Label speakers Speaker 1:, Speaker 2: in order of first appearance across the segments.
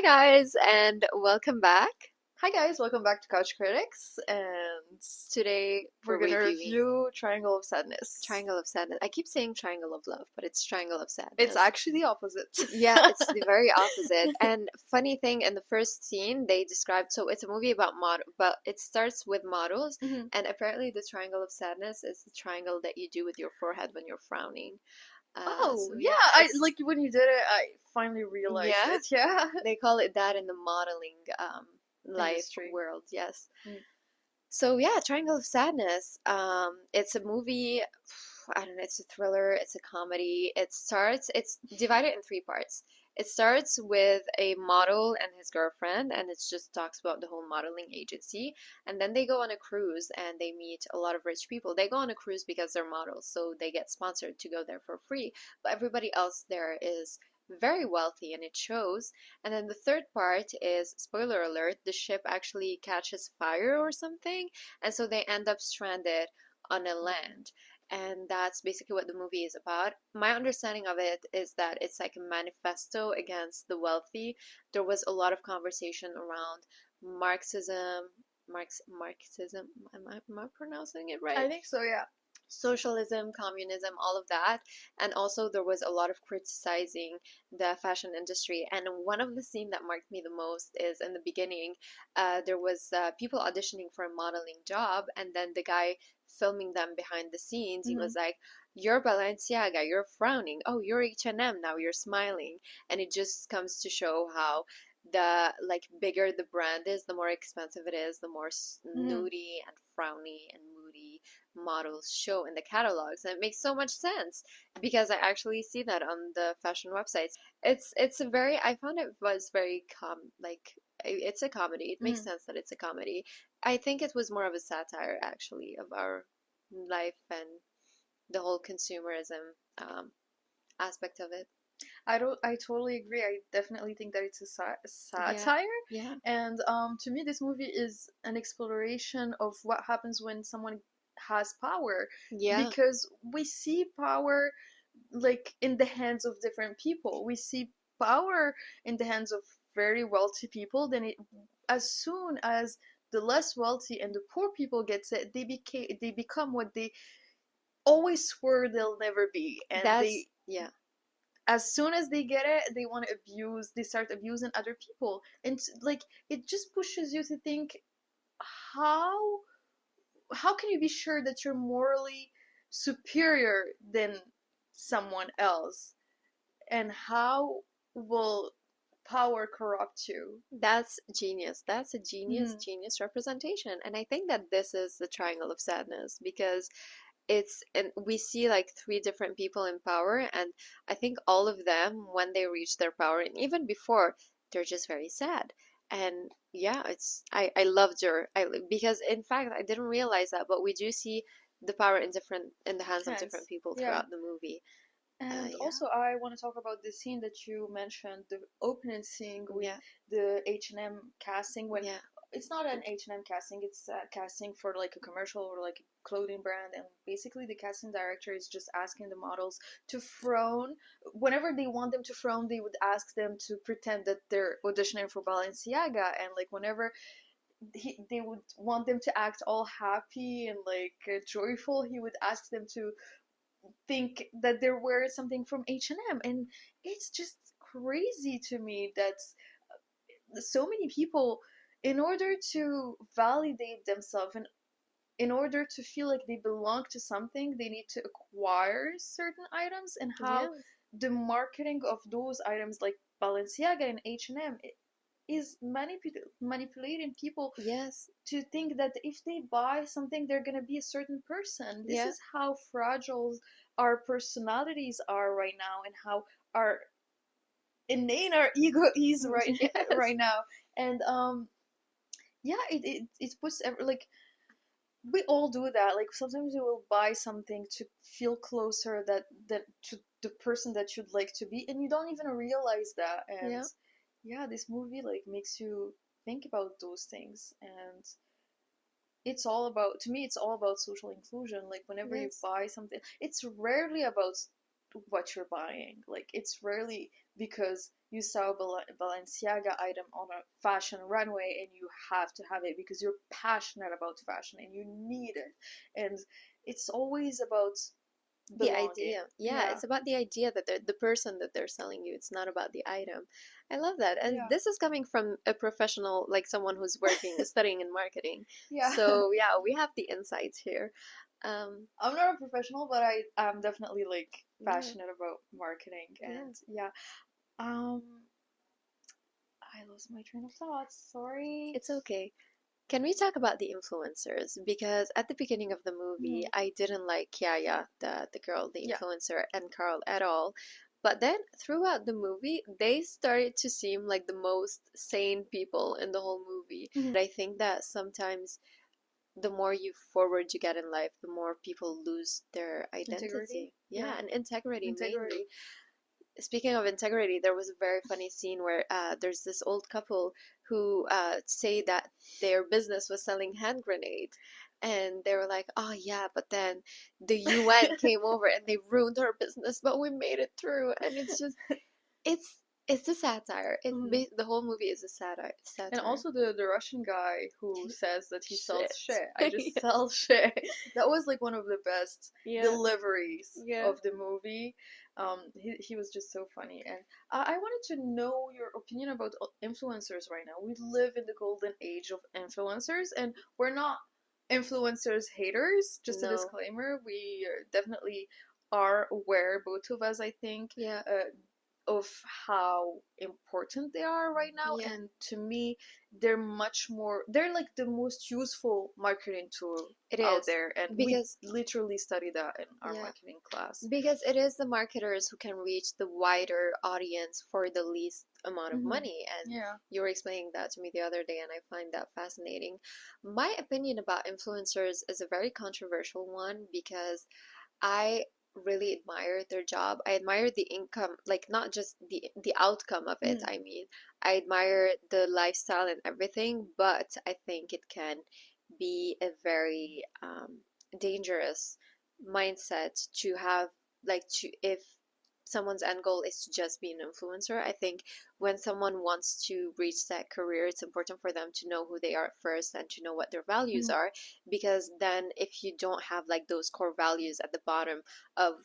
Speaker 1: guys, and welcome back.
Speaker 2: Hi guys, welcome back to Couch Critics, and
Speaker 1: Today
Speaker 2: we're
Speaker 1: we're
Speaker 2: gonna
Speaker 1: reviewing
Speaker 2: review Triangle of Sadness.
Speaker 1: Triangle of Sadness. I keep saying Triangle of Love, but it's Triangle of Sadness.
Speaker 2: It's actually the opposite.
Speaker 1: Yeah, it's the very opposite. And funny thing, in the first scene, they described it's a movie about model, but it starts with models,
Speaker 2: Mhm.
Speaker 1: and apparently the Triangle of Sadness is the triangle that you do with your forehead when you're frowning.
Speaker 2: Oh,
Speaker 1: So
Speaker 2: yeah,
Speaker 1: yeah,
Speaker 2: I
Speaker 1: it's
Speaker 2: like when you did it, I finally realized
Speaker 1: yeah,
Speaker 2: it. Yeah.
Speaker 1: they call it that in the modeling life
Speaker 2: Industry.
Speaker 1: world. Yes.
Speaker 2: Mm.
Speaker 1: So yeah, Triangle of Sadness. It's a movie. I don't know. It's a thriller. It's a comedy. It's divided in three parts. It starts with a model and his girlfriend, and it just talks about the whole modeling agency. And then they go on a cruise and they meet a lot of rich people. They go on a cruise because they're models, so they get sponsored to go there for free. But everybody else there is very wealthy, and it shows. And then the third part is, spoiler alert, the ship actually catches fire or something, and so they end up stranded on a land. And that's basically what the movie is about. My understanding of it is that it's like a manifesto against the wealthy. There was a lot of conversation around Marxism, Marxism. Am I pronouncing it right?
Speaker 2: I think so, yeah.
Speaker 1: Socialism, communism, all of that. And also there was a lot of criticizing the fashion industry. And one of the scenes that marked me the most is in the beginning, there was people auditioning for a modeling job, and then the guy filming them behind the scenes, he
Speaker 2: Mhm.
Speaker 1: was like, "You're Balenciaga, you're frowning. Oh, you're H&M, now you're smiling." And it just comes to show how the like bigger the brand is, the more expensive it is, the more
Speaker 2: Mhm.
Speaker 1: nudie and frowny and moody models show in the catalogs. And it makes so much sense because I actually see that on the fashion websites. It's a very, I found it was very it's a comedy. It makes
Speaker 2: Mhm.
Speaker 1: sense that it's a comedy. I think it was more of a satire actually of our life and the whole consumerism aspect of it.
Speaker 2: I totally agree. I definitely think that it's a
Speaker 1: Yeah.
Speaker 2: satire.
Speaker 1: Yeah.
Speaker 2: And to me, this movie is an exploration of what happens when someone has power,
Speaker 1: Yeah.
Speaker 2: because we see power like in the hands of different people. We see power in the hands of very wealthy people. Then as soon as the less wealthy and the poor people gets it, they become what they always swore they'll never be, and
Speaker 1: That's
Speaker 2: they
Speaker 1: yeah.
Speaker 2: as soon as they get it, they want to abuse. They start abusing other people, and like it just pushes you to think, how how can you be sure that you're morally superior than someone else, and how will power corrupt you?
Speaker 1: That's genius. That's a genius,
Speaker 2: Mm-hmm.
Speaker 1: genius representation. And I think that this is the triangle of sadness because it's and we see like three different people in power, and I think all of them when they reach their power and even before, they're just very sad. And yeah, it's I loved her. Because in fact I didn't realize that, but we do see the power in the hands of different
Speaker 2: Yes.
Speaker 1: people
Speaker 2: Yeah.
Speaker 1: throughout the movie.
Speaker 2: And
Speaker 1: Yeah.
Speaker 2: also, I want to talk about the scene that you mentioned, the opening scene with
Speaker 1: Yeah.
Speaker 2: the H&M casting. When
Speaker 1: Yeah.
Speaker 2: it's not an H&M casting, it's a casting for like a commercial or like a clothing brand, and basically the casting director is just asking the models to frown. Whenever they want them to frown, they would ask them to pretend that they're auditioning for Balenciaga, and like whenever they would want them to act all happy and like joyful, he would ask them to think that they're wearing something from H&M. And it's just crazy to me that so many people, in order to validate themselves and in order to feel like they belong to something, they need to acquire certain items, and how
Speaker 1: Yeah.
Speaker 2: the marketing of those items like Balenciaga and H&M is manipulating people
Speaker 1: Yes.
Speaker 2: to think that if they buy something, they're gonna be a certain person. This
Speaker 1: Yeah.
Speaker 2: is how fragile our personalities are right now, and how our inane our ego is
Speaker 1: Yes.
Speaker 2: right now. And yeah, it puts like we all do that. Like sometimes you will buy something to feel closer that to the person that you'd like to be, and you don't even realize that. And
Speaker 1: Yeah.
Speaker 2: yeah, this movie like makes you think about those things. And it's all about, to me it's all about social inclusion. Like whenever you
Speaker 1: Yes.
Speaker 2: buy something, it's rarely about what you're buying. Like it's rarely because you saw a Balenciaga item on a fashion runway and you have to have it because you're passionate about fashion and you need it. And it's always about
Speaker 1: The
Speaker 2: belonging.
Speaker 1: idea. Yeah,
Speaker 2: Yeah.
Speaker 1: it's about the idea that the person that they're selling you. It's not about the item. I love that. And
Speaker 2: Yeah.
Speaker 1: this is coming from a professional, like someone who's working, studying in marketing.
Speaker 2: Yeah.
Speaker 1: So, yeah, we have the insights here. Um,
Speaker 2: I'm not a professional, but I'm definitely like
Speaker 1: yeah,
Speaker 2: passionate about marketing
Speaker 1: yeah,
Speaker 2: and yeah. Um I lost my train of thought. Sorry.
Speaker 1: it's okay. Can we talk about the influencers? Because at the beginning of the movie,
Speaker 2: Mhm.
Speaker 1: I didn't like Yaya, the girl, the
Speaker 2: Yeah.
Speaker 1: influencer, and Carl at all. But then throughout the movie, they started to seem like the most sane people in the whole movie.
Speaker 2: Mhm.
Speaker 1: I think that sometimes the more you forward you get in life, the more people lose their
Speaker 2: Integrity.
Speaker 1: identity. Yeah,
Speaker 2: Yeah.
Speaker 1: and integrity
Speaker 2: Integrity.
Speaker 1: mainly. Speaking of integrity, there was a very funny scene where there's this old couple who say that their business was selling hand grenades. And they were like, oh yeah, but then the UN came over and they ruined our business, but we made it through. And it's just, it's it's a satire.
Speaker 2: Mhm.
Speaker 1: The whole movie is a satire.
Speaker 2: And
Speaker 1: Satire.
Speaker 2: also the Russian guy who says that he sells
Speaker 1: Shit.
Speaker 2: shit. I just
Speaker 1: Yeah.
Speaker 2: sell shit. That was like one of the best
Speaker 1: Yeah.
Speaker 2: deliveries
Speaker 1: Yeah.
Speaker 2: of the movie. He was just so funny. And I wanted to know your opinion about influencers right now. We live in the golden age of influencers, and we're not influencers haters. Just a
Speaker 1: No.
Speaker 2: disclaimer. We definitely are aware, both of us, I think,
Speaker 1: Yeah.
Speaker 2: of how important they are right now.
Speaker 1: Yeah.
Speaker 2: And to me, they're much more, they're like the most useful marketing tool
Speaker 1: It
Speaker 2: out
Speaker 1: is.
Speaker 2: there. And we
Speaker 1: Because
Speaker 2: literally study that in our
Speaker 1: yeah.
Speaker 2: marketing class.
Speaker 1: Because it is the marketers who can reach the wider audience for the least amount of
Speaker 2: Hmm.
Speaker 1: money. And
Speaker 2: Yeah.
Speaker 1: you were explaining that to me the other day, and I find that fascinating. My opinion about influencers is a very controversial one because I really admire their job. I admire the income, like not just the outcome of it.
Speaker 2: Hmm.
Speaker 1: I mean, I admire the lifestyle and everything, but I think it can be a very dangerous mindset to have, like, to if someone's end goal is to just be an influencer. I think when someone wants to reach that career, it's important for them to know who they are first and to know what their values
Speaker 2: Hmm.
Speaker 1: are, because then if you don't have like those core values at the bottom of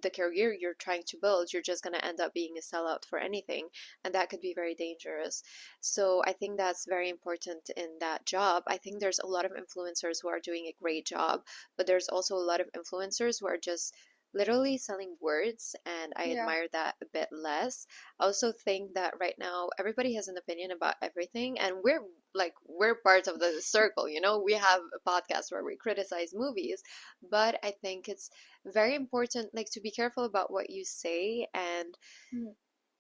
Speaker 1: the career you're trying to build, you're just going to end up being a sellout for anything, and that could be very dangerous. So I think that's very important in that job. I think there's a lot of influencers who are doing a great job, but there's also a lot of influencers who are just literally selling words, and I
Speaker 2: Yeah.
Speaker 1: admire that a bit less. I also think that right now everybody has an opinion about everything, and we're part of the circle, you know. We have a podcast where we criticize movies, but I think it's very important, like, to be careful about what you say. And
Speaker 2: Hmm.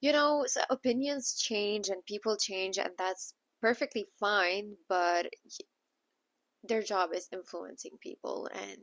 Speaker 1: you know, so opinions change and people change, and that's perfectly fine, but their job is influencing people, and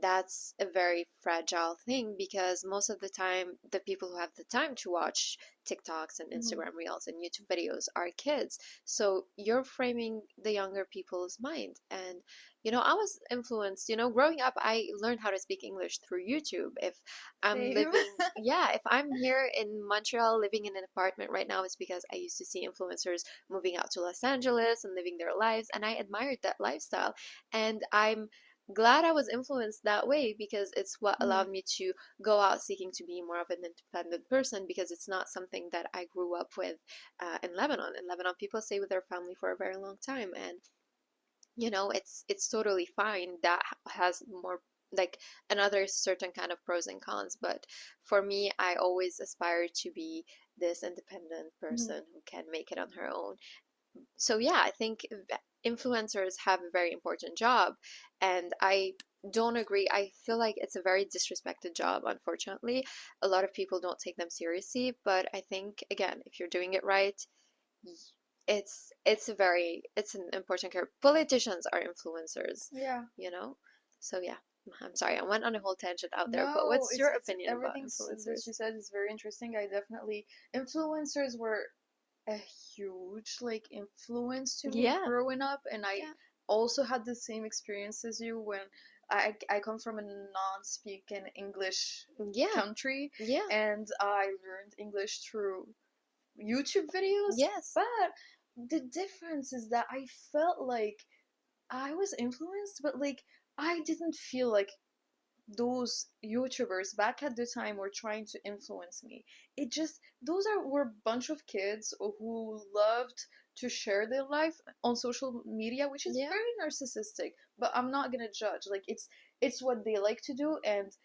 Speaker 1: that's a very fragile thing because most of the time the people who have the time to watch TikToks and
Speaker 2: Hmm.
Speaker 1: Instagram reels and YouTube videos are kids. So you're framing the younger people's mind. And you know, I was influenced, you know, growing up I learned how to speak English through YouTube. If I'm
Speaker 2: Same.
Speaker 1: living, yeah, if I'm here in Montreal living in an apartment right now, it's because I used to see influencers moving out to Los Angeles and living their lives, and I admired that lifestyle. And I'm glad I was influenced that way because it's what
Speaker 2: Hmm.
Speaker 1: allowed me to go out seeking to be more of an independent person, because it's not something that I grew up with in Lebanon. In Lebanon, people stay with their family for a very long time, and you know, it's totally fine. That has more, like, another certain kind of pros and cons. But for me, I always aspire to be this independent
Speaker 2: Hmm.
Speaker 1: person who can make it on her own. So yeah, I think influencers have a very important job, and I don't agree. I feel like it's a very disrespected job, unfortunately. A lot of people don't take them seriously, but I think, again, if you're doing it right, it's an important career. Politicians are influencers,
Speaker 2: Yeah.
Speaker 1: you know? So yeah, I'm sorry, I went on a whole tangent out there, but
Speaker 2: No,
Speaker 1: what's your
Speaker 2: it's
Speaker 1: opinion about
Speaker 2: everything that
Speaker 1: influencers?
Speaker 2: she said is very interesting. I definitely influencers were a huge like influence to me
Speaker 1: Yeah,
Speaker 2: growing up, and I
Speaker 1: yeah,
Speaker 2: also had the same experience as you when I come from a non-speaking English
Speaker 1: Yeah.
Speaker 2: country,
Speaker 1: Yeah.
Speaker 2: and I learned English through YouTube videos.
Speaker 1: Yes.
Speaker 2: But the difference is that I felt like I was influenced, but like I didn't feel like those YouTubers back at the time were trying to influence me. It just those are were a bunch of kids who loved to share their life on social media, which is
Speaker 1: Yeah.
Speaker 2: very narcissistic. But I'm not gonna judge. Like it's what they like to do, and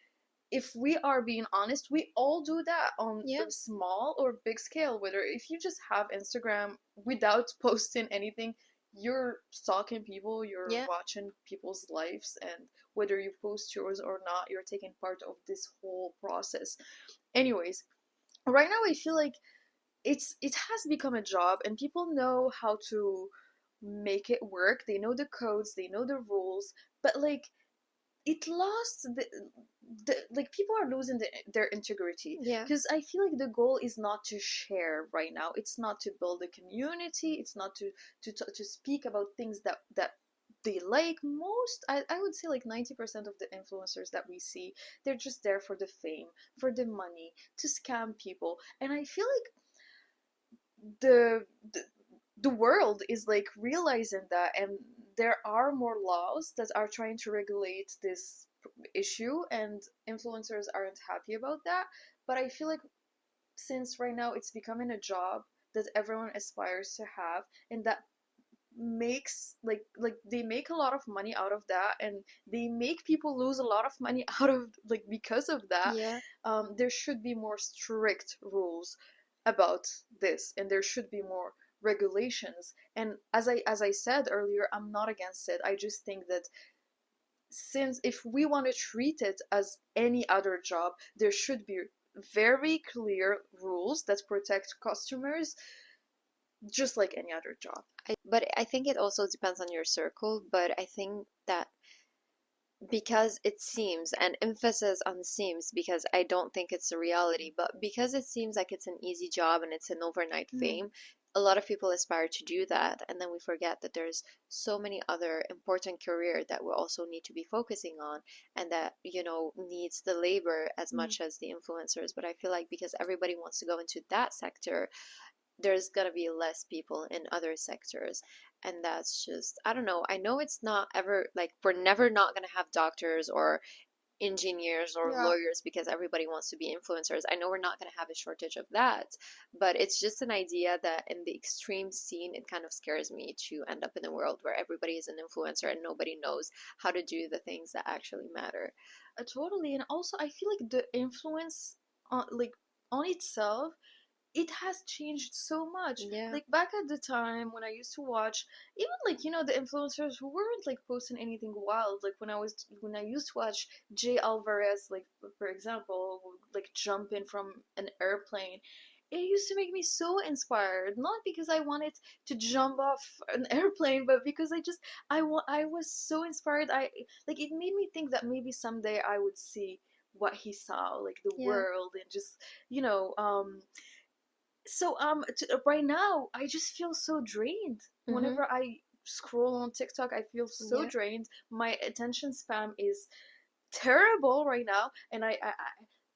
Speaker 2: if we are being honest, we all do that on
Speaker 1: Yeah.
Speaker 2: a small or big scale. Whether if you just have Instagram without posting anything, you're stalking people, you're
Speaker 1: Yeah.
Speaker 2: watching people's lives, and whether you post yours or not, you're taking part of this whole process. Anyways, right now I feel like it has become a job, and people know how to make it work. They know the codes, they know the rules, but like it lost the like people are losing their integrity,
Speaker 1: Yeah.
Speaker 2: because I feel like the goal is not to share right now. It's not to build a community. It's not to speak about things that they like. Most I would say like 90% of the influencers that we see, they're just there for the fame, for the money, to scam people. And I feel like the the, the world is like realizing that, and there are more laws that are trying to regulate this issue, and influencers aren't happy about that. But I feel like since right now it's becoming a job that everyone aspires to have, and that makes like they make a lot of money out of that, and they make people lose a lot of money out of like because of that.
Speaker 1: Yeah.
Speaker 2: There should be more strict rules about this, and there should be more regulations. And as I said earlier, I'm not against it. I just think that since if we want to treat it as any other job, there should be very clear rules that protect customers, just like any other job.
Speaker 1: But I think it also depends on your circle. But I think that because it seems, and emphasis on seems, because I don't think it's a reality, but because it seems like it's an easy job and it's an overnight
Speaker 2: Mm.
Speaker 1: fame, a lot of people aspire to do that. And then we forget that there's so many other important career that we also need to be focusing on, and that, needs the labor as
Speaker 2: Mm.
Speaker 1: much as the influencers. But I feel like because everybody wants to go into that sector, there's gonna be less people in other sectors. And that's just, I don't know. I know it's not ever like we're never not gonna have doctors or engineers or
Speaker 2: Yeah.
Speaker 1: lawyers because everybody wants to be influencers. I know we're not going to have a shortage of that, but it's just an idea that in the extreme scene, it kind of scares me to end up in a world where everybody is an influencer and nobody knows how to do the things that actually matter.
Speaker 2: Totally. And also I feel like the influence like on itself, it has changed so much.
Speaker 1: Yeah.
Speaker 2: Like back at the time when I used to watch, even like the influencers who weren't like posting anything wild. Like when I used to watch Jay Alvarez, like for example, like jumping from an airplane. It used to make me so inspired, not because I wanted to jump off an airplane, but because I was so inspired. I like it made me think that maybe someday I would see what he saw, like the
Speaker 1: Yeah.
Speaker 2: world, and just you know um right now I just feel so drained.
Speaker 1: Mm-hmm.
Speaker 2: Whenever I scroll on TikTok, I feel so
Speaker 1: Yeah.
Speaker 2: drained. My attention span is terrible right now, and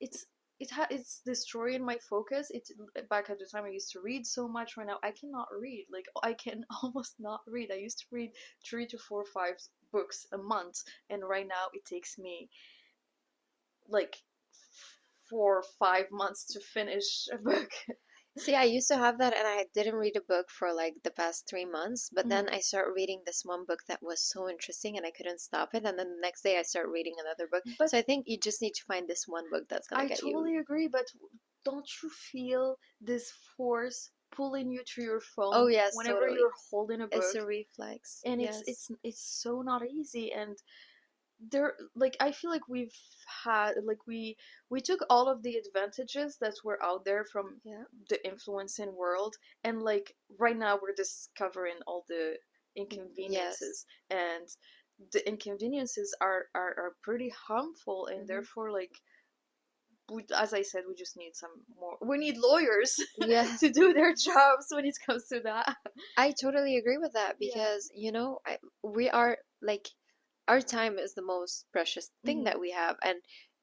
Speaker 2: it's it's destroying my focus. It's back at the time I used to read so much. Right now I cannot read. Like I can almost not read. I used to read 3 to 4, 5 books a month, and right now it takes me like 4 or 5 months to finish a book.
Speaker 1: See, I used to have that, and I didn't read a book for like the past 3 months. But then
Speaker 2: Mm.
Speaker 1: I started reading this one book that was so interesting, and I couldn't stop it. And then the next day, I start reading another book.
Speaker 2: But
Speaker 1: So I think you just need to find this one book that's gonna
Speaker 2: I
Speaker 1: get you.
Speaker 2: totally agree, but don't you feel this force pulling you to your
Speaker 1: Oh,
Speaker 2: phone
Speaker 1: yes,
Speaker 2: whenever
Speaker 1: totally.
Speaker 2: you're holding a
Speaker 1: It's
Speaker 2: book?
Speaker 1: a reflex.
Speaker 2: And
Speaker 1: Yes.
Speaker 2: it's so not easy. And there, like I feel like we took all of the advantages that were out there from
Speaker 1: Yeah.
Speaker 2: the influencing world, and like right now we're discovering all the
Speaker 1: Yes.
Speaker 2: inconveniences, and the inconveniences are pretty harmful, and
Speaker 1: Hmm.
Speaker 2: therefore like as I said, we just need some more. We need lawyers
Speaker 1: Yeah.
Speaker 2: to do their jobs when it comes to that.
Speaker 1: I totally agree with that
Speaker 2: Yeah.
Speaker 1: because, we are like our time is the most precious thing
Speaker 2: Mm-hmm.
Speaker 1: that we have. And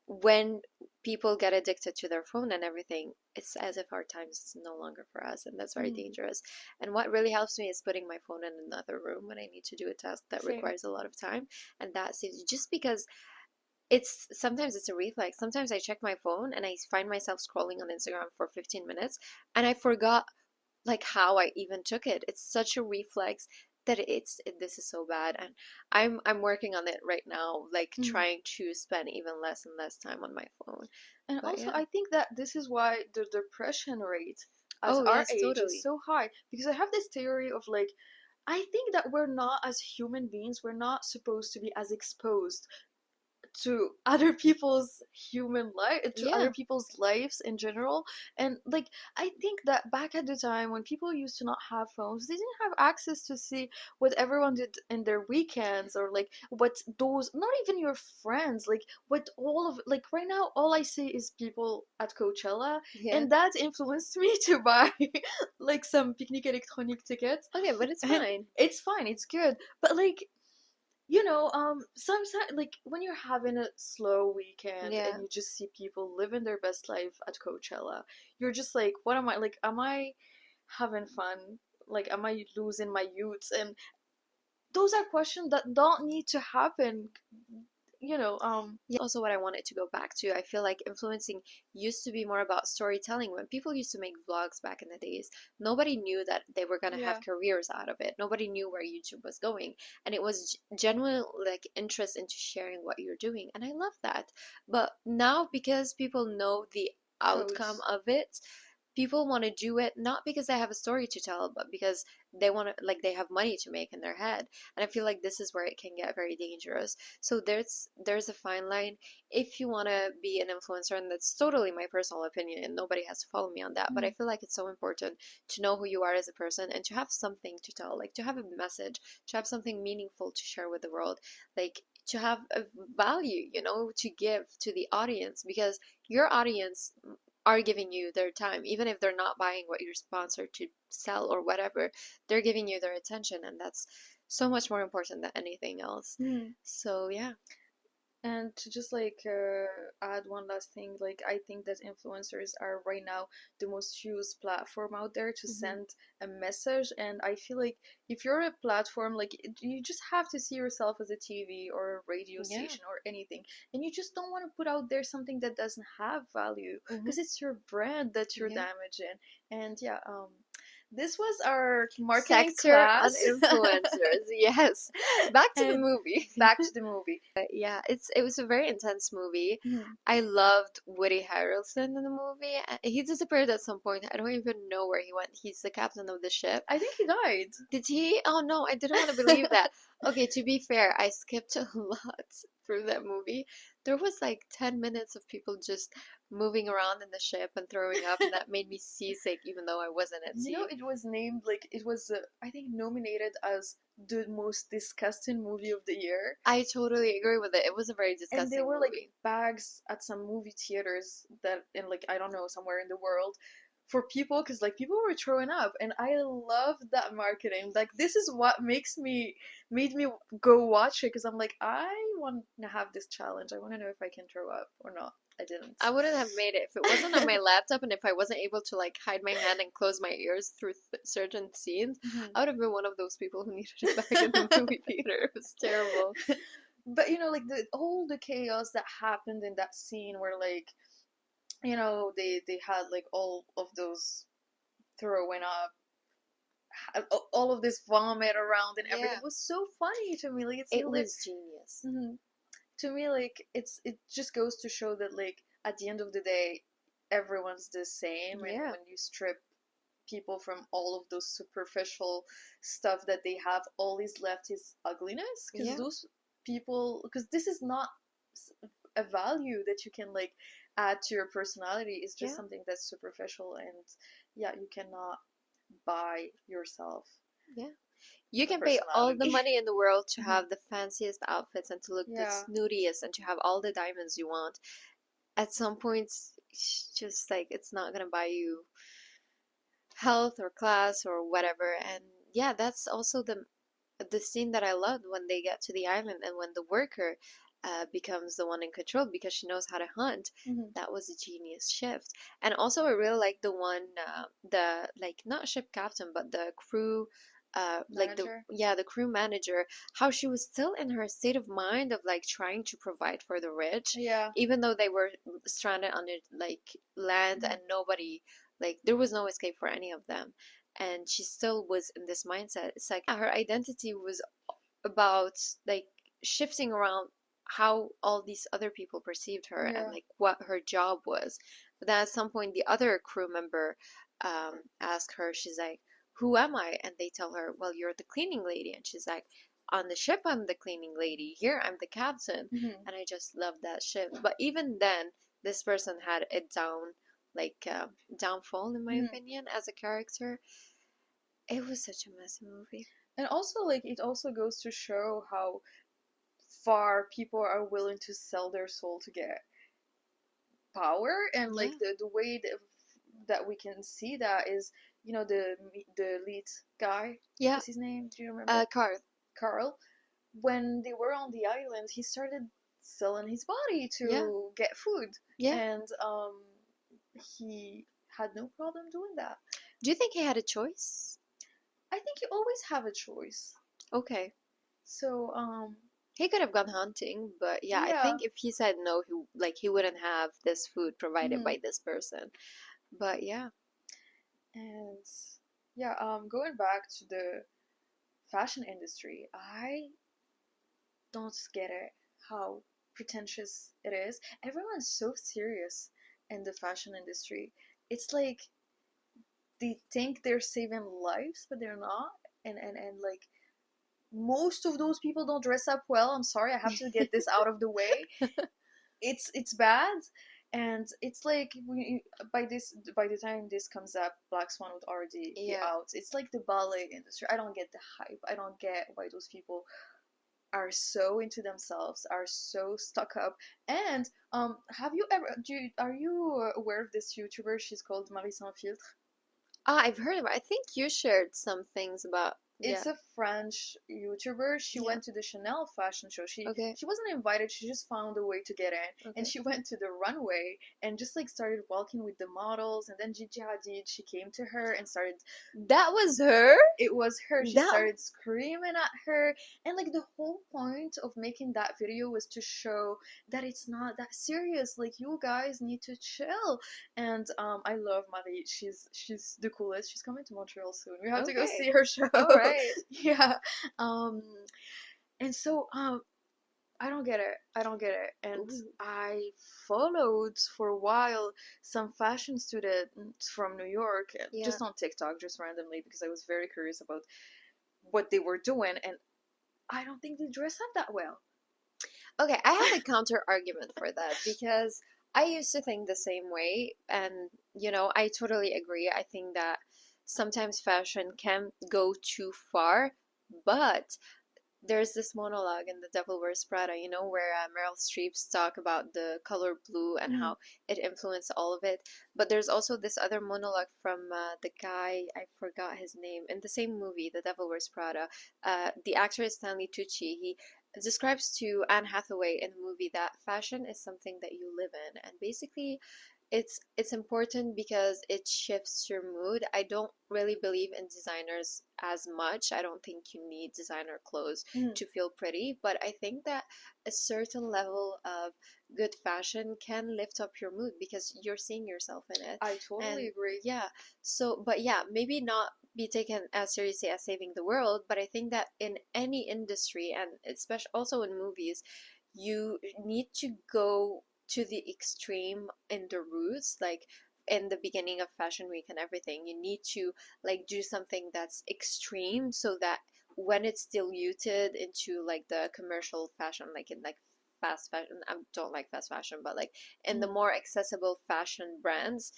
Speaker 1: when people get addicted to their phone and everything, it's as if our time is no longer for us, and that's very
Speaker 2: Mm-hmm.
Speaker 1: dangerous. And what really helps me is putting my phone in another room when I need to do a task that
Speaker 2: Same.
Speaker 1: requires a lot of time, and that saves just because it's sometimes it's a reflex. Sometimes I check my phone and I find myself scrolling on Instagram for 15 minutes and I forgot like how I even took it. It's such a reflex that this is so bad, and I'm working on it right now, like
Speaker 2: Mm-hmm.
Speaker 1: trying to spend even less and less time on my phone.
Speaker 2: And
Speaker 1: But
Speaker 2: also,
Speaker 1: yeah.
Speaker 2: I think that this is why the depression rate at
Speaker 1: Oh,
Speaker 2: our
Speaker 1: yes,
Speaker 2: age is
Speaker 1: totally.
Speaker 2: so high. Because I have this theory of like, I think that we're not, as human beings, we're not supposed to be as exposed to other people's human life, to other
Speaker 1: Yeah.
Speaker 2: people's lives in general. And like, I think that back at the time when people used to not have phones, they didn't have access to see what everyone did in their weekends, or like what those, not even your friends, like what all of, like right now all I see is people at Coachella.
Speaker 1: Yeah.
Speaker 2: And that influenced me to buy like some picnic electronic tickets.
Speaker 1: Okay, but it's
Speaker 2: And
Speaker 1: fine.
Speaker 2: it's fine, it's good, but like, sometimes like when you're having a slow weekend and
Speaker 1: Yeah.
Speaker 2: you just see people living their best life at Coachella, you're just like, what am I, like, am I having fun? Like, am I losing my youth? And those are questions that don't need to happen, you know.
Speaker 1: Yeah, also what I wanted to go back to. I feel like influencing used to be more about storytelling. When people used to make vlogs back in the days, nobody knew that they were going to
Speaker 2: Yeah,
Speaker 1: have careers out of it. Nobody knew where YouTube was going. And it was genuine like interest into sharing what you're doing. And I love that. But now because people know the outcome
Speaker 2: pros.
Speaker 1: of it, people want to do it not because they have a story to tell, but because they want to like they have money to make in their head. And I feel like this is where it can get very dangerous. So there's a fine line. If you want to be an influencer, and that's totally my personal opinion and nobody has to follow me on that, but I
Speaker 2: Mm.
Speaker 1: feel like it's so important to know who you are as a person and to have something to tell, like to have a message, to have something meaningful to share with the world, like to have a value, to give to the audience, because your audience are giving you their time, even if they're not buying what you're sponsored to sell or whatever, they're giving you their attention, and that's so much more important than anything else.
Speaker 2: Mm.
Speaker 1: So yeah.
Speaker 2: And to just like add one last thing, like I think that influencers are right now the most used platform out there to
Speaker 1: Hmm.
Speaker 2: send a message. And I feel like if you're a platform, like you just have to see yourself as a TV or a radio
Speaker 1: Yeah.
Speaker 2: station or anything, and you just don't want to put out there something that doesn't have value,
Speaker 1: Hmm.
Speaker 2: because it's your brand that you're
Speaker 1: Yeah.
Speaker 2: damaging. And yeah, this was our marketing
Speaker 1: Sector on
Speaker 2: class.
Speaker 1: influencers. Yes. Back to the
Speaker 2: And
Speaker 1: movie.
Speaker 2: back to the movie.
Speaker 1: Yeah, it was a very intense movie.
Speaker 2: Mhm.
Speaker 1: I loved Woody Harrelson in the movie. He disappeared at some point. I don't even know where he went. He's the captain of the ship.
Speaker 2: I think he died.
Speaker 1: Did he? Oh no, I didn't want to believe that. Okay, to be fair, I skipped a lot through that movie. There was like 10 minutes of people just moving around in the ship and throwing up, and that made me seasick even though I wasn't at
Speaker 2: You know,
Speaker 1: sea.
Speaker 2: it was named, like, it was, I think, nominated as the most disgusting movie of the year.
Speaker 1: I totally agree with it. It was a very
Speaker 2: And there
Speaker 1: disgusting
Speaker 2: were, like,
Speaker 1: movie.
Speaker 2: bags at some movie theaters that, in, like, I don't know, somewhere in the world for people, because, like, people were throwing up. And I love that marketing. Like, this is what made me go watch it, because I'm like, I want to have this challenge. I want to know if I can throw up or not. I didn't.
Speaker 1: I wouldn't have made it if it wasn't on my laptop and if I wasn't able to like hide my hand and close my ears through certain scenes.
Speaker 2: Mhm.
Speaker 1: I would have been one of those people who needed it back in the movie theater. It was terrible.
Speaker 2: But like all the chaos that happened in that scene, where like, they had like all of those throwing up, all of this vomit around and everything.
Speaker 1: Yeah,
Speaker 2: It was so funny to me. Like, it's
Speaker 1: it
Speaker 2: hilarious.
Speaker 1: was genius.
Speaker 2: To me, like, it just goes to show that, like, at the end of the day, everyone's the same. And
Speaker 1: Yeah,
Speaker 2: when you strip people from all of those superficial stuff that they have, all is left is ugliness. Because
Speaker 1: yeah,
Speaker 2: those people, because this is not a value that you can, like, add to your personality. It's just
Speaker 1: yeah,
Speaker 2: something that's superficial. And yeah, you cannot buy yourself
Speaker 1: yeah. You
Speaker 2: a
Speaker 1: can pay all the
Speaker 2: personality.
Speaker 1: money in the world to
Speaker 2: Mhm.
Speaker 1: have the fanciest outfits and to look the
Speaker 2: Yeah.
Speaker 1: snootiest and to have all the diamonds you want. At some point, just like it's not gonna buy you health or class or whatever. And yeah, that's also the the scene that I loved when they get to the island and when the worker becomes the one in control because she knows how to hunt.
Speaker 2: Hmm.
Speaker 1: That was a genius shift. And also, I really like the one, the like not ship captain, but the crew, like the
Speaker 2: Manager.
Speaker 1: yeah, the crew manager. How she was still in her state of mind of like trying to provide for the rich,
Speaker 2: Yeah.
Speaker 1: even though they were stranded on it like land
Speaker 2: Mhm.
Speaker 1: and nobody, like there was no escape for any of them, and she still was in this mindset. It's like her identity was about like shifting around how all these other people perceived her and
Speaker 2: Yeah.
Speaker 1: like what her job was. But then at some point, the other crew member asked her, she's like, "Who am I?" And they tell her, "Well, you're the cleaning lady." And she's like, "On the ship, I'm the cleaning lady. Here, I'm the captain."
Speaker 2: Hmm.
Speaker 1: And I just love that shift. But even then, this person had a like downfall, in my
Speaker 2: Hmm.
Speaker 1: opinion, as a character. It was such a messy movie.
Speaker 2: And also, like, it also goes to show how far people are willing to sell their soul to get power, and like
Speaker 1: Yeah.
Speaker 2: the way that we can see that is, the lead guy.
Speaker 1: Yeah.
Speaker 2: What's his name? Do you remember?
Speaker 1: Carl.
Speaker 2: Carl. When they were on the island, he started selling his body
Speaker 1: Yeah.
Speaker 2: to get food,
Speaker 1: Yeah.
Speaker 2: and he had no problem doing that.
Speaker 1: Do you think he had a choice?
Speaker 2: I think you always have a choice.
Speaker 1: Okay.
Speaker 2: So,
Speaker 1: He could have gone hunting, but yeah, I
Speaker 2: yeah.
Speaker 1: think if he said no, he wouldn't have this food provided
Speaker 2: Mhm.
Speaker 1: by this person. But yeah.
Speaker 2: And yeah, going back to the fashion industry, I don't get it how pretentious it is. Everyone's so serious in the fashion industry. It's like they think they're saving lives, but they're not. And like most of those people don't dress up well. I'm sorry, I have to get this out of the way. It's bad, and it's like by the time this comes up, Black Swan would already be
Speaker 1: Yeah.
Speaker 2: out. It's like the ballet industry. I don't get the hype. I don't get why those people are so into themselves, are so stuck up. And have you ever are you aware of this YouTuber? She's called Marie Sans Filtre.
Speaker 1: Ah, I've heard of it. I think you shared some things about,
Speaker 2: It's
Speaker 1: yeah.
Speaker 2: a French YouTuber. She
Speaker 1: Yeah.
Speaker 2: went to the Chanel fashion show. She
Speaker 1: Okay.
Speaker 2: she wasn't invited. She just found a way to get in, and
Speaker 1: Okay.
Speaker 2: she went to the runway and just like started walking with the models. And then Gigi Hadid, she came to her and started.
Speaker 1: That was her?
Speaker 2: It was her. She
Speaker 1: That
Speaker 2: started screaming at her, and like the whole point of making that video was to show that it's not that serious. Like you guys need to chill. And I love Marie. She's the coolest. She's coming to Montreal soon. We have to go see
Speaker 1: okay.
Speaker 2: her show.
Speaker 1: All right.
Speaker 2: Yeah. Um and so I don't get it. I don't get it. And
Speaker 1: Ooh.
Speaker 2: I followed for a while some fashion students from New York,
Speaker 1: Yeah.
Speaker 2: just on TikTok, just randomly, because I was very curious about what they were doing, and I don't think they dress up that well.
Speaker 1: Okay, I have a counter argument for that because I used to think the same way, and I totally agree. I think that sometimes fashion can go too far, but there's this monologue in The Devil Wears Prada, where Meryl Streep's talk about the color blue and
Speaker 2: Mm.
Speaker 1: how it influenced all of it. But there's also this other monologue from the guy, I forgot his name, in the same movie, The Devil Wears Prada. The actor is Stanley Tucci. He describes to Anne Hathaway in the movie that fashion is something that you live in, and basically it's important because it shifts your mood. I don't really believe in designers as much. I don't think you need designer clothes
Speaker 2: Mm.
Speaker 1: to feel pretty, but I think that a certain level of good fashion can lift up your mood because you're seeing yourself in it.
Speaker 2: I totally
Speaker 1: And
Speaker 2: agree.
Speaker 1: yeah, so but yeah, maybe not be taken as seriously as saving the world, but I think that in any industry and especially also in movies, you need to go to the extreme in the roots, like in the beginning of fashion week and everything. You need to like do something that's extreme so that when it's diluted into like the commercial fashion, like in like fast fashion, I don't like fast fashion, but like in the
Speaker 2: Mm.
Speaker 1: more accessible fashion brands,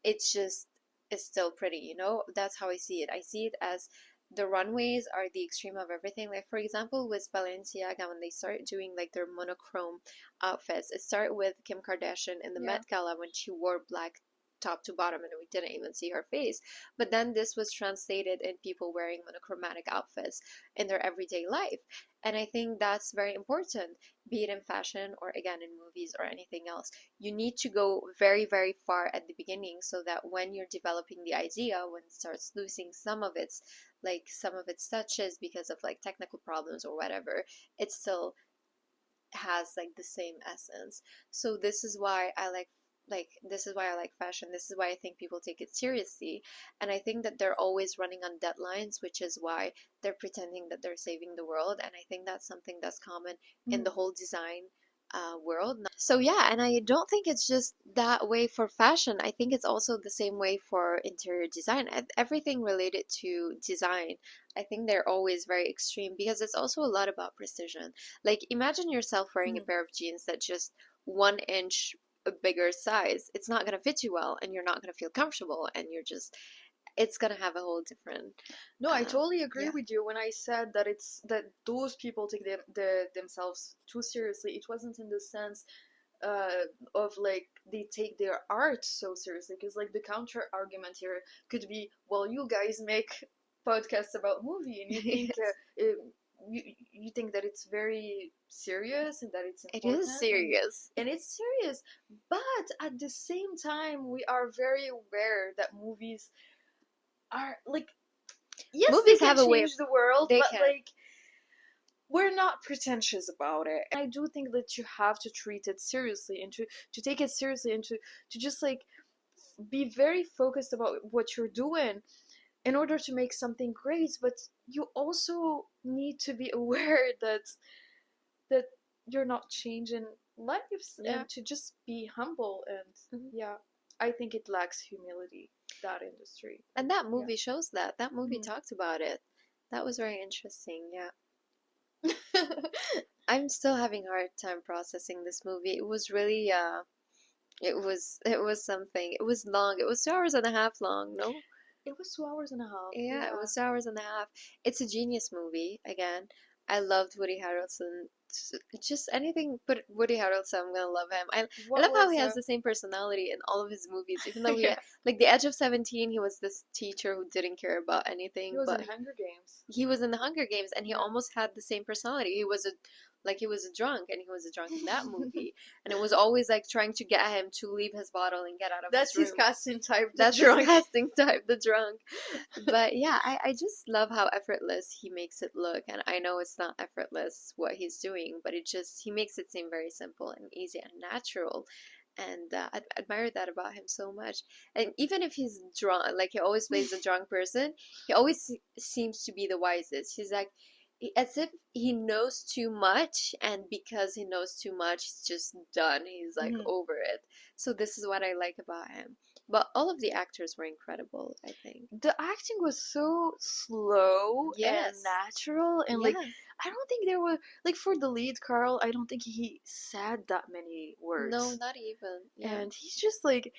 Speaker 1: it's just it's still pretty, That's how I see it. I see it as the runways are the extreme of everything. Like for example, with Balenciaga, when they started doing like their monochrome outfits, it started with Kim Kardashian in the
Speaker 2: Yeah.
Speaker 1: Met Gala when she wore black top to bottom and we didn't even see her face. But then this was translated in people wearing monochromatic outfits in their everyday life. And I think that's very important, be it in fashion or again in movies or anything else. You need to go very, very far at the beginning so that when you're developing the idea, when it starts losing some of its touches because of like technical problems or whatever, it still has like the same essence. So this is why I like fashion. This is why I think people take it seriously. And I think that they're always running on deadlines, which is why they're pretending that they're saving the world. And I think that's something that's common in the
Speaker 2: Mm.
Speaker 1: whole design world. So yeah, and I don't think it's just that way for fashion. I think it's also the same way for interior design. Everything related to design, I think they're always very extreme because it's also a lot about precision. Like imagine yourself wearing a
Speaker 2: Mm.
Speaker 1: pair of jeans that just 1 inch a bigger size. It's not gonna fit you well, and you're not gonna feel comfortable, and it's gonna have a whole different,
Speaker 2: No, I totally agree
Speaker 1: yeah.
Speaker 2: with you when I said that those people take themselves too seriously. It wasn't in the sense uh, of like they take their art so seriously, because like the counter argument here could be, well, you guys make podcasts about movie and you think
Speaker 1: Yes,
Speaker 2: you think that it's very serious and that it's
Speaker 1: it is
Speaker 2: important,
Speaker 1: serious.
Speaker 2: and it's serious, but at the same time we are very aware that movies are like, yes, they
Speaker 1: Movies
Speaker 2: can
Speaker 1: have a way of
Speaker 2: change the world,
Speaker 1: they
Speaker 2: but
Speaker 1: can.
Speaker 2: like we're not pretentious about it. And I do think that you have to treat it seriously and to take it seriously and to just like be very focused about what you're doing in order to make something great. But you also need to be aware that you're not changing lives,
Speaker 1: Yeah.
Speaker 2: and to just be humble. And
Speaker 1: Mhm.
Speaker 2: yeah, I think it lacks humility, that industry.
Speaker 1: And that
Speaker 2: Yeah.
Speaker 1: movie shows that. That movie
Speaker 2: Mhm.
Speaker 1: talked about it. That was very interesting. Yeah. I'm still having a hard time processing this movie. It was really it was something. It was long. It was 2 hours and a half long, no?
Speaker 2: It was 2 hours and a half.
Speaker 1: Yeah, it
Speaker 2: Yeah.
Speaker 1: was 2 hours and a half. It's a genius movie. Again, I loved Woody Harrelson. Just anything put Woody Harrelson, I'm gonna love him. I
Speaker 2: What
Speaker 1: love how
Speaker 2: was
Speaker 1: he has the same personality in all of his movies. Even though
Speaker 2: yeah.
Speaker 1: like The Edge of 17, he was this teacher who didn't care about
Speaker 2: He
Speaker 1: anything,
Speaker 2: was in
Speaker 1: but
Speaker 2: Hunger Games.
Speaker 1: he was in the Hunger Games and he
Speaker 2: Yeah.
Speaker 1: almost had the same personality. He was a drunk and he was a drunk in that movie. And it was always like trying to get him to leave his bottle and get out of his
Speaker 2: That's his
Speaker 1: room.
Speaker 2: casting type, the
Speaker 1: That's his
Speaker 2: drunk.
Speaker 1: casting type, the drunk. But yeah, I just love how effortless he makes it look. And I know it's not effortless what he's doing, but he makes it seem very simple and easy and natural. And I admire that about him so much. And even if he's drunk, like he always plays a drunk person, he always seems to be the wisest. He's like, as if he knows too much, and because he knows too much, he's just done. He's like
Speaker 2: Mhm.
Speaker 1: over it. So this is what I like about him. But all of the actors were incredible, I think.
Speaker 2: The acting was so slow and
Speaker 1: Yes.
Speaker 2: natural, and like
Speaker 1: Yeah.
Speaker 2: I don't think there were like, for the lead Carl, I don't think he said that many
Speaker 1: No,
Speaker 2: words.
Speaker 1: not even. Yeah.
Speaker 2: And he's just like,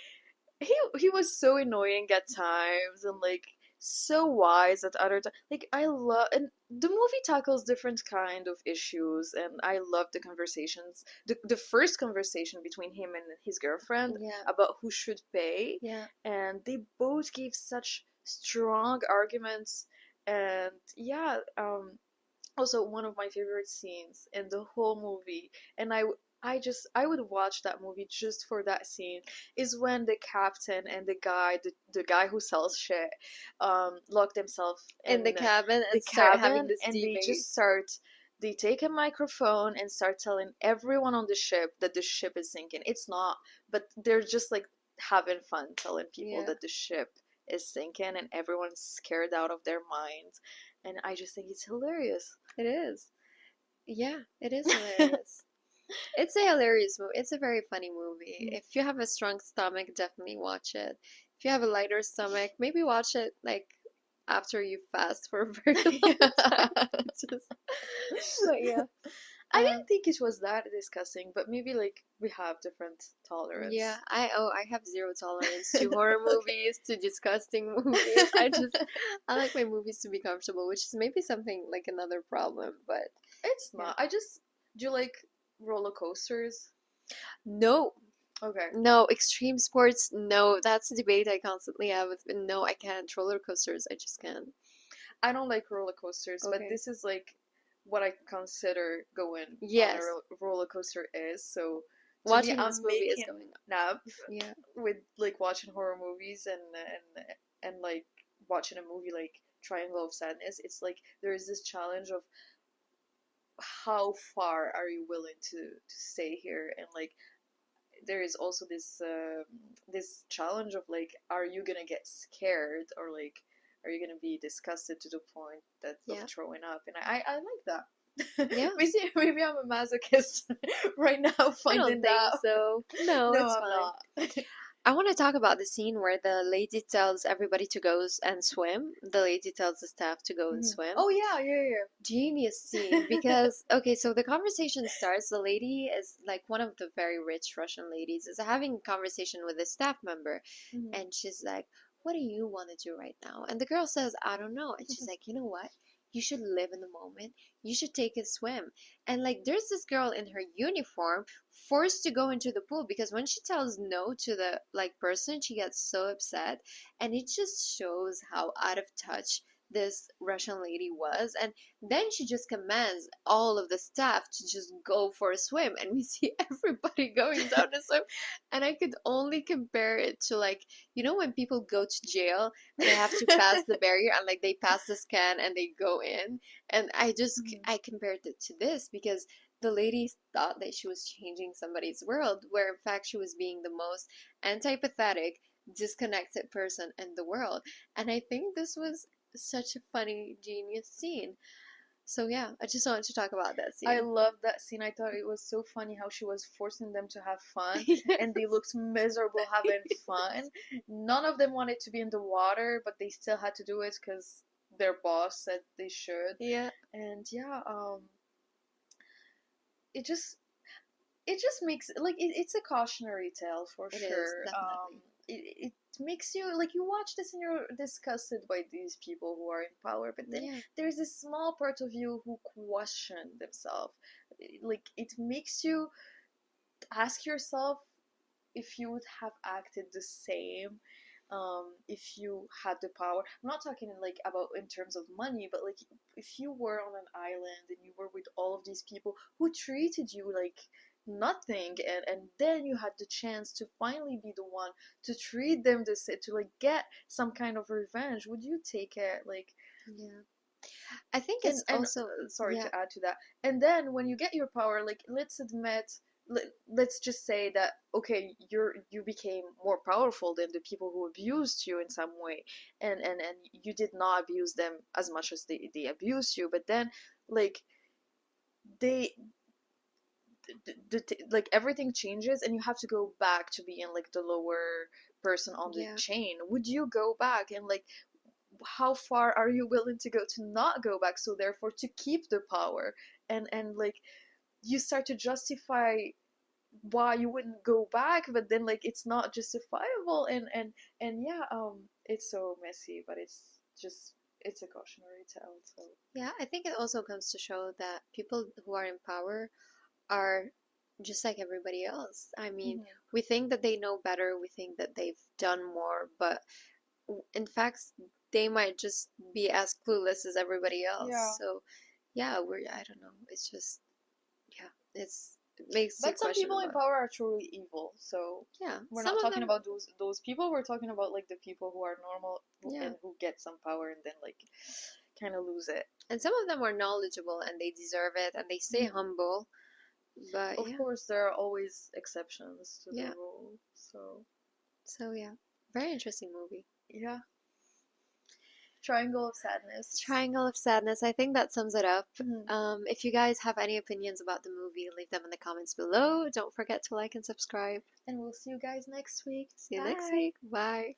Speaker 2: he was so annoying at times, and like so wise at other times. Like I love, and the movie tackles different kind of issues, and I love the conversations. The first conversation between him and his girlfriend
Speaker 1: Yeah.
Speaker 2: about who should pay,
Speaker 1: Yeah.
Speaker 2: and they both gave such strong arguments. And yeah, also one of my favorite scenes in the whole movie, and I would watch that movie just for that scene, is when the captain and the guy who sells shit lock themselves
Speaker 1: In the
Speaker 2: in
Speaker 1: cabin
Speaker 2: the
Speaker 1: and start having
Speaker 2: cabin,
Speaker 1: this
Speaker 2: and
Speaker 1: debate.
Speaker 2: they take a microphone and start telling everyone on the ship that the ship is sinking. It's not, but they're just like having fun telling people
Speaker 1: Yeah.
Speaker 2: that the ship is sinking, and everyone's scared out of their minds. And I just think it's hilarious.
Speaker 1: It is. Yeah, it is hilarious. It's a hilarious movie. It's a very funny movie.
Speaker 2: Mm.
Speaker 1: If you have a strong stomach, definitely watch it. If you have a lighter stomach, maybe watch it like after you fast for a very long time. Just, but yeah.
Speaker 2: I
Speaker 1: Um,
Speaker 2: didn't think it was that disgusting, but maybe like we have different
Speaker 1: yeah,
Speaker 2: tolerance.
Speaker 1: I have zero tolerance to horror movies, to disgusting movies. I like my movies to be comfortable, which is maybe something like another problem, but
Speaker 2: It's
Speaker 1: yeah.
Speaker 2: not. I just do you like roller coasters?
Speaker 1: No,
Speaker 2: Okay.
Speaker 1: No, extreme sports, no. That's a debate I constantly have with, no, I can't. Roller coasters, I just can't.
Speaker 2: I don't like roller coasters, but
Speaker 1: Okay.
Speaker 2: this is like what I consider going on a
Speaker 1: Yes.
Speaker 2: roller coaster is. So to me,
Speaker 1: Watching this
Speaker 2: I'm
Speaker 1: movie is
Speaker 2: making
Speaker 1: going up.
Speaker 2: nap
Speaker 1: Yeah.
Speaker 2: with like watching horror movies and like watching a movie like Triangle of Sadness. It's like there is this challenge of how far are you willing to stay here, and like there is also this challenge of like, are you gonna get scared, or like are you gonna be disgusted to the point that of
Speaker 1: Yeah.
Speaker 2: throwing up? And I like that.
Speaker 1: Yeah.
Speaker 2: Maybe I'm a masochist right now
Speaker 1: I don't
Speaker 2: finding
Speaker 1: think
Speaker 2: that.
Speaker 1: so. No,
Speaker 2: No,
Speaker 1: it's
Speaker 2: I'm
Speaker 1: fine.
Speaker 2: not.
Speaker 1: I want to talk about the scene where the lady tells everybody to go and swim. The lady tells the staff to go and
Speaker 2: Mhm.
Speaker 1: swim.
Speaker 2: Oh yeah, yeah,
Speaker 1: Genius scene
Speaker 2: yeah.
Speaker 1: because, okay, so the conversation starts. The lady is like one of the very rich Russian ladies is having a conversation with a staff member,
Speaker 2: Mhm.
Speaker 1: and she's like, "What do you want to do right now?" And the girl says, "I don't know." And she's like, "You know what? You should live in the moment. You should take a swim." And like, there's this girl in her uniform forced to go into the pool because when she tells no to the like person, she gets so upset, and it just shows how out of touch this Russian lady was. And then she just commands all of the staff to just go for a swim, and we see everybody going down the swim. And I could only compare it to, like, when people go to jail, they have to pass the barrier, and like they pass the scan and they go in. And
Speaker 2: Mhm.
Speaker 1: I compared it to this because the lady thought that she was changing somebody's world, where in fact she was being the most antipathetic, disconnected person in the world. And I think this was such a funny, genius scene. So yeah, I just wanted to talk about that
Speaker 2: I
Speaker 1: scene.
Speaker 2: loved that scene. I thought it was so funny how she was forcing them to have fun,
Speaker 1: Yes.
Speaker 2: and they looked miserable having fun. None of them wanted to be in the water, but they still had to do it because their boss said they should.
Speaker 1: Yeah,
Speaker 2: And yeah, it just it just makes like it's a cautionary tale for
Speaker 1: it is
Speaker 2: sure.
Speaker 1: definitely.
Speaker 2: It makes you like you watch this and you're disgusted by these people who are in power, but then
Speaker 1: Yeah,
Speaker 2: there's this small part of you who question themselves. Like it makes you ask yourself if you would have acted the same if you had the power. I'm not talking like about in terms of money, but like if you were on an island and you were with all of these people who treated you like nothing, and then you had the chance to finally be the one to treat them this to like get some kind of revenge, would you take it? Like,
Speaker 1: yeah. I think
Speaker 2: and
Speaker 1: it's also,
Speaker 2: sorry
Speaker 1: yeah,
Speaker 2: to add to that, and then when you get your power, like let's admit, let's just say that okay, you became more powerful than the people who abused you in some way, and you did not abuse them as much as they abused you, but then like they like everything changes and you have to go back to being like the lower person on the
Speaker 1: yeah,
Speaker 2: chain. Would you go back, and like how far are you willing to go to not go back, so therefore to keep the power? And like you start to justify why you wouldn't go back, but then like it's not justifiable, and yeah, it's so messy, but it's just it's a cautionary tale. So
Speaker 1: yeah. I think it also comes to show that people who are in power are just like everybody else. I mean,
Speaker 2: mhm.
Speaker 1: we think that they know better, we think that they've done more, but in fact, they might just be as clueless as everybody
Speaker 2: Yeah,
Speaker 1: else. So, yeah, I don't know. It's just, yeah, it makes you
Speaker 2: but some
Speaker 1: question
Speaker 2: people
Speaker 1: a
Speaker 2: in
Speaker 1: lot.
Speaker 2: power are truly evil, so
Speaker 1: Yeah,
Speaker 2: we're
Speaker 1: some
Speaker 2: not
Speaker 1: of
Speaker 2: talking
Speaker 1: them,
Speaker 2: about those people. We're talking about like the people who are normal
Speaker 1: yeah,
Speaker 2: and who get some power and then like kind of lose it.
Speaker 1: and some of them are knowledgeable and they deserve it and they stay
Speaker 2: Mhm.
Speaker 1: humble. But
Speaker 2: Of
Speaker 1: yeah,
Speaker 2: course, there are always exceptions to the
Speaker 1: yeah.
Speaker 2: rule. So
Speaker 1: So yeah, very interesting movie.
Speaker 2: yeah, Triangle of Sadness.
Speaker 1: Triangle of Sadness. I think that sums it up.
Speaker 2: Mhm.
Speaker 1: If you guys have any opinions about the movie, leave them in the comments below. Don't forget to like and subscribe.
Speaker 2: And we'll see you guys next week.
Speaker 1: See you next
Speaker 2: Bye.
Speaker 1: week. Bye.